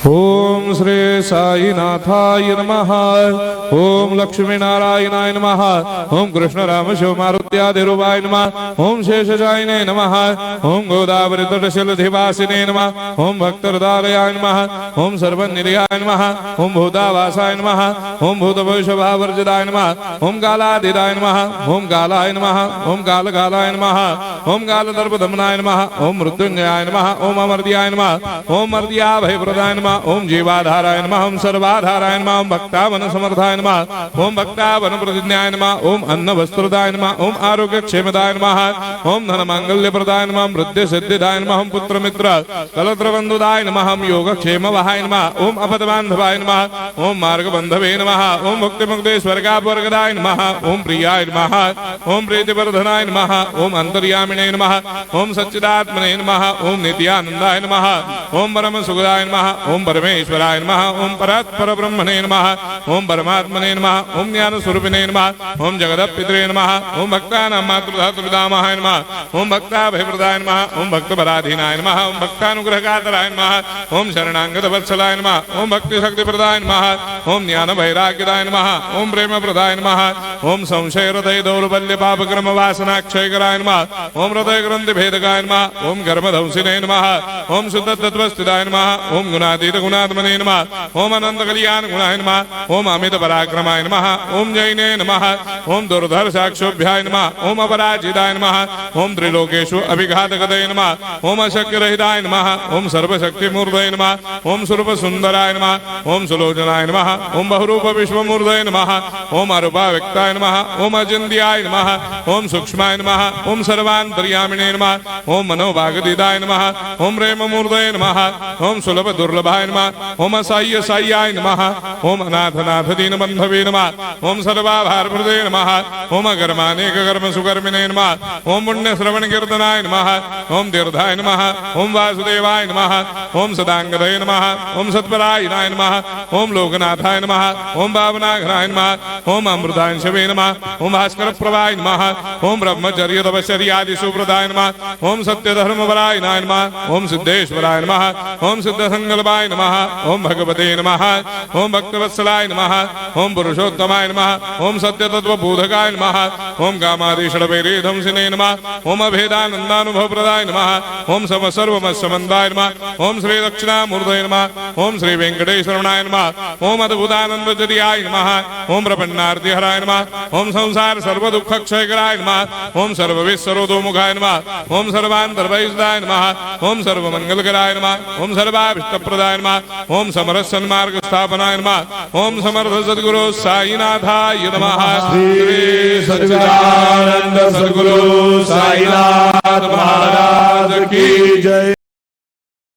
ओम श्री साईनाथाय नमः। ओम लक्ष्मी नारायणाय नमः। ओम कृष्ण राम शिव मारुत्यादिरूपाय नमः। ओम शेषशायिने नमः। ओम गोदावरी तटशिलधिवासिने नमः। ओम भक्तहृदयाय नमः। ओम सर्वनिलयाय नमः। ओम भूतावासाय नमः। ओम भूतभविष्यभावर्जिताय नमः। ओम कालाधीराय नमः। ओम कालाय नमः। ओम कालकालाय नमः। ओम कालदर्पदमनाय नमः। ओम मृत्युंजयाय नमः। ओम अमर्त्याय नमः। ओम मर्त्याभयप्रदाय नमः। ओम जीवाधाराय नमः। ओम सर्वाधाराय नमः। ओम भक्तावन समर्थाय नमः। ओम भक्तावन प्रतिज्ञाय नमः। ओम अन्न वस्त्रदाय नमः। ओम आरोग्य क्षेमदाय नमः। ओम धन मांगल्य प्रदाय नमः। वृद्धि सिद्धिदाय नमः। ओम पुत्र मित्र कलत्र बंधुदाय नमः। ओम योग क्षेम वहाय नमः। ओम अपद बांधवाय नमः। ओम मार्ग बंधवे नमः। ओम मुक्ति मुक्ति स्वर्गापवर्गदाय नमः। ओम प्रियाय नमः। ओम प्रीतिवर्धनाय नमः। ओम अंतर्यामिने नमः। ओम सच्चिदात्मने नमः। ओम नित्यानंदाय नमः। ओम परम सुखदाय नमः। ओम परमेश्वराय नमः। ओम परात्पर ब्रह्मणे नमः। ओम परमात्मने नमः। ओम ज्ञान स्वरूपिणे नमः। ओम जगदपितरे नमः। ओम भक्तानां मातृधातुर्पितामहाय नमः। ओम भक्ताभयप्रदाय नमः। ओम भक्तपराधीनाय नमः। ओम भक्तानुग्रहकातराय नमः। ओम शरणागतवत्सलाय नमः। ओम भक्तिशक्तिप्रदाय नमः। ओम ज्ञान वैराग्यदाय नमः। ओम प्रेमप्रदाय नमः। ओम संशय हृदय दौर्बल्य पापक्रम वासनाक्षयकराय नमः। ओम हृदय ग्रंथि भेदकाय नमः। ओम कर्मधंसिने नमः। ओम शुद्ध तत्वस्थिताय नमः। ओम गुणातीत गुणात्मने नमः। ओम अनंत कल्याण गुणाय नमः। ओम अमित पराक्रमाय नमः। ओम जैने नमः। ओम दुर्धर्षाक्षोभ्याय नमः। ओम अपराजिताय नमः। ओम त्रिलोकेषु अभिघातगतये नमः। ओम अशक्यरहिताय नमः। ओम सर्वशक्तिमूर्तये नमः। ओम स्वरूप सुंदराय नमः। ओम सुलोचनाय नमः। ओम बहुरूप विश्वमूर्तये नमः। ओम अरूपाव्यक्ताय नमः। ओम अचिन्त्याय नमः। ओम सूक्ष्माय नमः। ओम सर्वान्तर्यामिने नमः। ओम मनोभागदिदाय नमः। ओम प्रेममूर्तये नमः। ओम सुलभ दुर्लभाय नमः। ओम असाह्य साह्याय नमः। ओम अनाथनाथ दीनबन्धवे नमः। ओम सर्वाभारप्रदे नमः। ओम अकर्मानेक कर्म सुकर्मिणे नमः। ओम पुण्य श्रवण कीर्तनाय नमः। ओम तीर्थाय नमः। ओम वासुदेवाय नमः। ओम सदांगदये नमः। ओम सत्परायणाय नमः। ओम लोकनाथाय नमः। ओम भावनाघनाय नमः। ओम अमृतांशवे नमः। ओम भास्कर प्रभाय नमः। ओम ब्रह्मचर्य तपश्चर्यादि सुप्रदाय नमः। ओम सत्यधर्मपरायणाय नमः। ओम सिद्धेश्वराय नमः। ओम सिद्ध संकल्पाय नमः। ओम भगवते नमः। ओम भक्तवत्सलाय नमः। ओम पुरुषोत्तमाय नमः। ओम सत्य तत्वबोधकाय नमः। ओम कामादिषडवैरेधंसिने नमः। ओम अभेदानंदानुभव प्रदाय नमः। ओम सर्वमस्समन्दाय नमः। ओम श्री दक्षिणामूर्तये नमः। ओम श्री वेंकटेश्वरनाय नमः। ओम अद्भुतानंदचर्याय नमः। ओम प्रपन्नार्तिहराय नमः। ओम संसार सर्वदुःखक्षयकराय नमः। ओम सर्वविश्वरोधोमुखाय नमः। ओम सर्वान्तर्बहिष्ठाय नमः। ओम सर्वमंगलकराय नमः। ओम सर्वाभीष्टप्रदाय नमः। ओम समरस सन्मार्ग स्थापनाय नमः। ओम समर्थ सद्गुरु साईनाथाय नमः। श्री सच्चिदानंद सद्गुरु साईनाथ महाराज की जय।